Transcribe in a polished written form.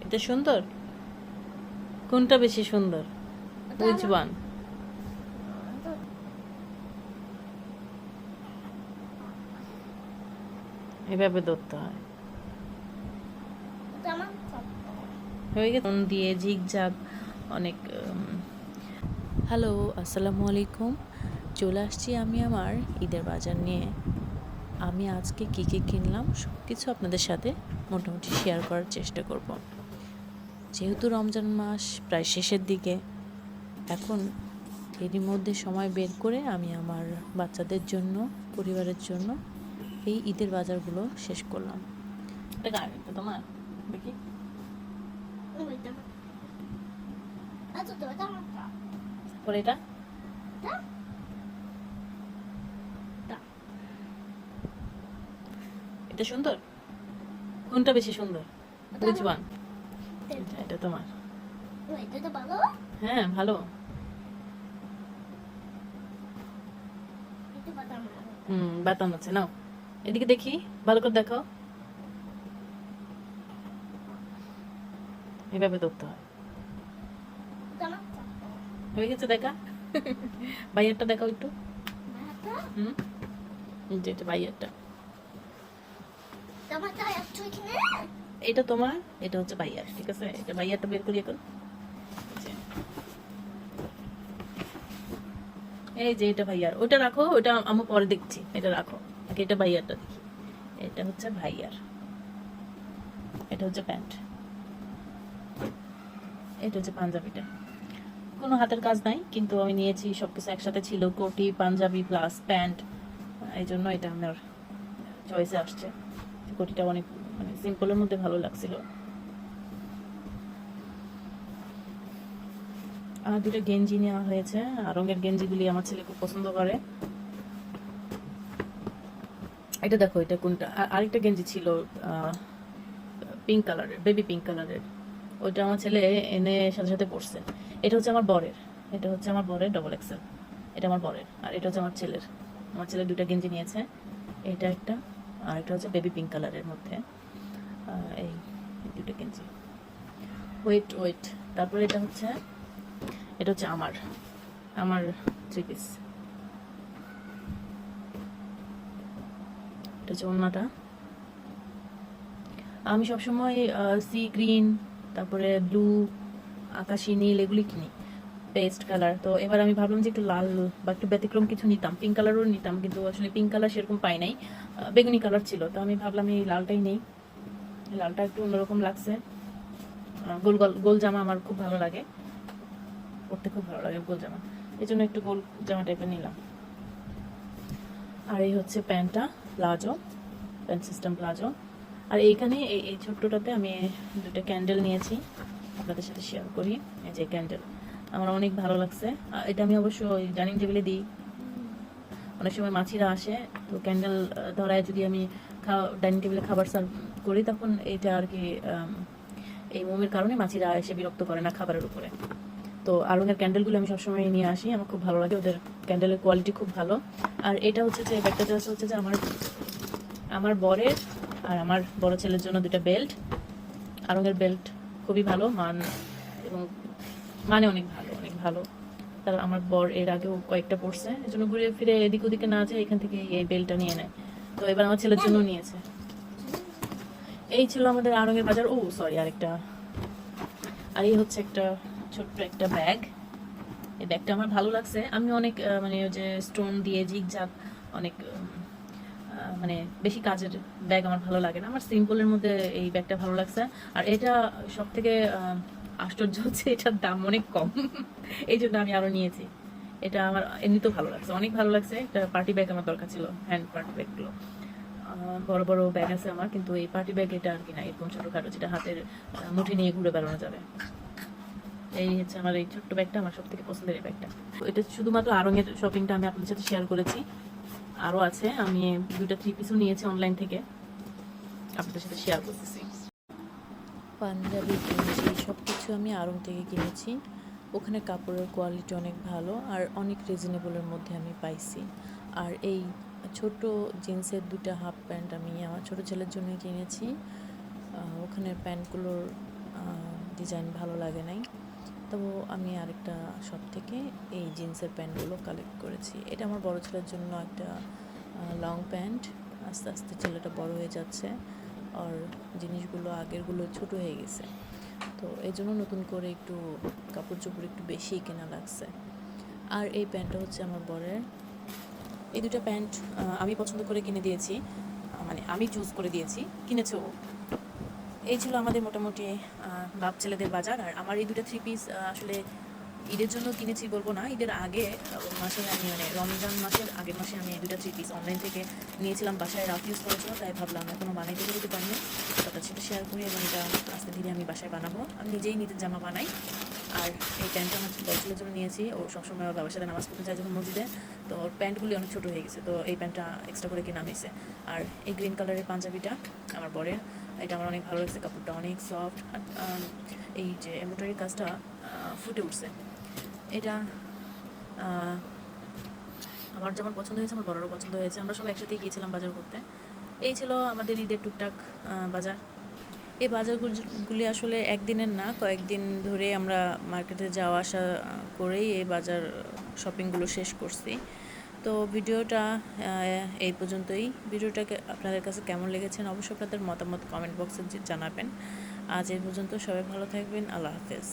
এটা সুন্দর? কোনটা বেশি সুন্দর? Which one? এভাবে ধরতে হয়। হয়ে গেছে। ফোন দিয়ে ঝিকঝাক অনেক। হ্যালো, আসসালামু আলাইকুম। চলে আসছি আমি আমার ঈদের বাজার নিয়ে। আমি আজকে কী কী কিনলাম সব কিছু আপনাদের সাথে মোটামুটি শেয়ার করার চেষ্টা করব। যেহেতু রমজান মাস প্রায় শেষের দিকে, এখন এরই মধ্যে সময় বের করে আমি আমার বাচ্চাদের জন্য, পরিবারের জন্য এই ঈদের বাজারগুলো শেষ করলাম। এটা কার? এটা তোমার? দেখি। পরে এটা এটা সুন্দর? কোনটা বেশি সুন্দর? Which one? এটা তোমার? হ্যাঁ, ভালো। বাতাম আছে, নাও এদিকে দেখি, ভালো করে দেখাও। এভাবে ধরতে হয়। হয়ে গেছে দেখা? ভাইয়ারটা দেখাও একটু। হুম, এটা ভাইয়ারটা। এটা তোমার, এটা হচ্ছে ভাইয়ার। ঠিক আছে, এটা ভাইয়ারটা বের করি এখন। এই যে এটা ভাইয়ার, ওটা রাখো, ওটা আমি পরে দেখছি। এটা রাখো, এটা ভাইয়ারটা দেখি। এটা হচ্ছে ভাইয়ার, এটা হচ্ছে প্যান্ট, এটা হচ্ছে পাঞ্জাবিটা। কোনো হাতের কাজ নাই, কিন্তু আমি নিয়েছি সবকিছু একসাথে ছিল, কোটি পাঞ্জাবি প্লাস প্যান্ট। এই জন্য এটা আমার চয়েসে আসছে। কোটিটা অনেক মানে সিম্পলের মধ্যে ভালো লাগছিল। আর দুটো গেঞ্জি নেওয়া হয়েছে, রঙের গেঞ্জিগুলি আমার ছেলে খুব পছন্দ করে। এটা দেখো, এটা কোনটা? আরেকটা গেঞ্জি ছিল পিঙ্ক কালারের, বেবি পিঙ্ক কালারের। ওইটা আমার ছেলে এনে সাথে সাথে পরছে। এটা হচ্ছে আমার বরের, এটা হচ্ছে আমার বরের ডবল এক্সেল। এটা আমার বরের, আর এটা হচ্ছে আমার ছেলের। আমার ছেলে দুটা গেঞ্জি নিয়েছে, এটা একটা, আর এটা হচ্ছে বেবি পিঙ্ক কালারের মধ্যে। এই দুটো গেঞ্জি। ওয়েট ওয়েট, তারপরে এটা হচ্ছে আমার আমার থ্রি পিস। এটা হচ্ছে ওড়নাটা। আমি সবসময় সি গ্রিন, তারপরে ব্লু, আকাশি নীল এগুলি কিনি, পেস্ট কালার। তো এবার আমি ভাবলাম যে একটু লাল বা একটু ব্যতিক্রম কিছু নিতাম, পিঙ্ক কালারও নিতাম, কিন্তু আসলে পিঙ্ক কালার সেরকম পাই নাই, বেগুনি কালার ছিল। তো আমি ভাবলাম এই লালটাই নেই। লালটা একটু অন্যরকম লাগছে। গোল গোল গোল জামা আমার খুব ভালো লাগে, পরতে খুব ভালো লাগে গোল জামা, এই জন্য একটু গোল জামা টাইপের নিলাম। আর এই হচ্ছে প্যান্টটা, প্লাজো, প্যান্ট সিস্টেম প্লাজো। আর এইখানে এই ছোট্টটাতে আমি দুটো ক্যান্ডেল নিয়েছি, আপনাদের সাথে শেয়ার করি। এই যে ক্যান্ডেল আমার অনেক ভালো লাগছে। এটা আমি অবশ্যই ডাইনিং টেবিলে দিই। অনেক সময় মাছিরা আসে, তো ক্যান্ডেল ধরায় যদি আমি ডাইনিং টেবিলে খাবার সার্ভ করি, তখন এটা আর কি এই মোমের কারণে মাছিরা এসে বিরক্ত করে না খাবারের উপরে। তো আড়ঙের ক্যান্ডেলগুলো আমি সবসময় নিয়ে আসি, আমার খুব ভালো লাগে, ওদের ক্যান্ডেলের কোয়ালিটি খুব ভালো। আর এটা হচ্ছে যে ব্যাগটা হচ্ছে যে আমার বরের আর আমার বড় ছেলের জন্য দুটা বেল্ট। আড়ঙের বেল্ট খুবই ভালো মান, এবং মানে অনেক ভালো, অনেক ভালো। তার আমার বর এর আগেও কয়েকটা পড়ছে, এই জন্য ঘুরে ফিরে এদিক ওদিকে না যায়, এখান থেকে এই বেল্টটা নিয়ে নেয়। তো এবার আমার ছেলের জন্য নিয়েছে। এই ছিল আমাদের আড়ঙের বাজার। ও সরি, আরেকটা, আর এই হচ্ছে একটা ছোট্ট একটা ব্যাগ। এই ব্যাগটা আমার ভালো লাগছে। আমি অনেক মানে ওই যে স্টোন দিয়ে জিগজাগ অনেক মানে বেশি কাজের ব্যাগ আমার ভালো লাগে না, আমার সিম্পলের মধ্যে এই ব্যাগটা ভালো লাগছে। আর এটা সব থেকে আশ্চর্য হচ্ছে এটার দাম অনেক কম, এই জন্য আমি আরো নিয়েছি। এটা আমার এমনিতেও ভালো লাগছে, অনেক ভালো লাগছে। একটা পার্টি ব্যাগ আমার দরকার ছিল, হ্যান্ড পার্টি ব্যাগগুলো। বড় বড় ব্যাগ আছে আমার, কিন্তু এই পার্টি ব্যাগ এটা আর কি না, এরকম ছোটখাটো যেটা হাতের মুঠি নিয়ে ঘুরে বেড়ানো যাবে। এই হচ্ছে আমার এই ছোট্ট ব্যাগটা, আমার সব থেকে পছন্দের এই ব্যাগটা। এটা শুধুমাত্র আড়ঙের শপিংটা আমি আপনাদের সাথে শেয়ার করেছি, আরও আছে। আমি দুইটা থ্রি পিসও নিয়েছি অনলাইন থেকে, আপনাদের সাথে শেয়ার করতেছি। পাঞ্জাবি কিনেছি, সব কিছু আমি আড়ং থেকে কিনেছি। ওখানে কাপড়ের কোয়ালিটি অনেক ভালো, আর অনেক রিজনেবলের মধ্যে আমি পাইছি। আর এই ছোট জিন্সের দুটা হাফ প্যান্ট আমি আমার ছোটো ছেলের জন্য কিনেছি। ওখানের প্যান্টগুলোর ডিজাইন ভালো লাগে নাই। তো আমি আরেকটা শপ থেকে এই জিন্সের প্যান্টগুলো কালেক্ট করেছি। এটা আমার বড় ছেলের জন্য একটা লং প্যান্ট। আস্তে আস্তে ছেলেটা বড় হয়ে যাচ্ছে, আর জিনিসগুলো আগেরগুলো ছোট হয়ে গেছে, তো এই জন্য নতুন করে একটু কাপড় চোপড় একটু বেশি কেনা লাগছে। আর এই প্যান্টটা হচ্ছে আমার বরের। এই দুটো প্যান্ট আমি পছন্দ করে কিনে দিয়েছি, মানে আমি চুজ করে দিয়েছি, কিনেছে ও। এই ছিল আমাদের মোটামুটি বাপ ছেলেদের বাজার। আর আমার এই দুটো থ্রি পিস আসলে ঈদের জন্য কিনেছি বলবো না, ঈদের আগে মাসে আমি মানে রমজান মাসের আগের মাসে আমি এই দুটো থ্রি পিস অনলাইন থেকে নিয়েছিলাম, বাসায় রাফ ইউজ করার জন্য। তাই ভাবলাম এখনও বানাইতে দিতে পারিনি, তার সাথে শেয়ার করি, এবং এটা আস্তে ধীরে আমি বাসায় বানাবো। আমি নিজেই নিজের জামা বানাই। আর এই প্যান্টটা আমার বছরের জন্য নিয়েছি, ও সবসময় ওর বাবার সাথে নামাজ পড়তে যায় যখন মসজিদে, তো ওর প্যান্টগুলি অনেক ছোটো হয়ে গেছে, তো এই প্যান্টটা এক্সট্রা করে কেনা হয়েছে। আর এই গ্রিন কালারের পাঞ্জাবিটা আমার বরের, এটা আমার অনেক ভালো লাগছে, কাপড়টা অনেক সফট, আর এই যে এমব্রয়ডারির কাজটা ফুটে উঠছে। এটা আমার যেমন পছন্দ হয়েছে, আমার বড়রও পছন্দ হয়েছে। আমরা সব একসাথেই গিয়েছিলাম বাজার করতে। এই ছিল আমাদের ঈদের টুকটাক বাজার। এই বাজারগুলি আসলে একদিনের না, কয়েকদিন ধরে আমরা মার্কেটে যাওয়া আসা করেই এই বাজার শপিংগুলো শেষ করছি। তো ভিডিওটা এই পর্যন্তই। ভিডিওটাকে আপনাদের কাছে কেমন লেগেছেন অবশ্যই আপনাদের মতামত কমেন্ট বক্সে জানাবেন। আজ এই পর্যন্ত, সবাই ভালো থাকবেন। আল্লাহ হাফেজ।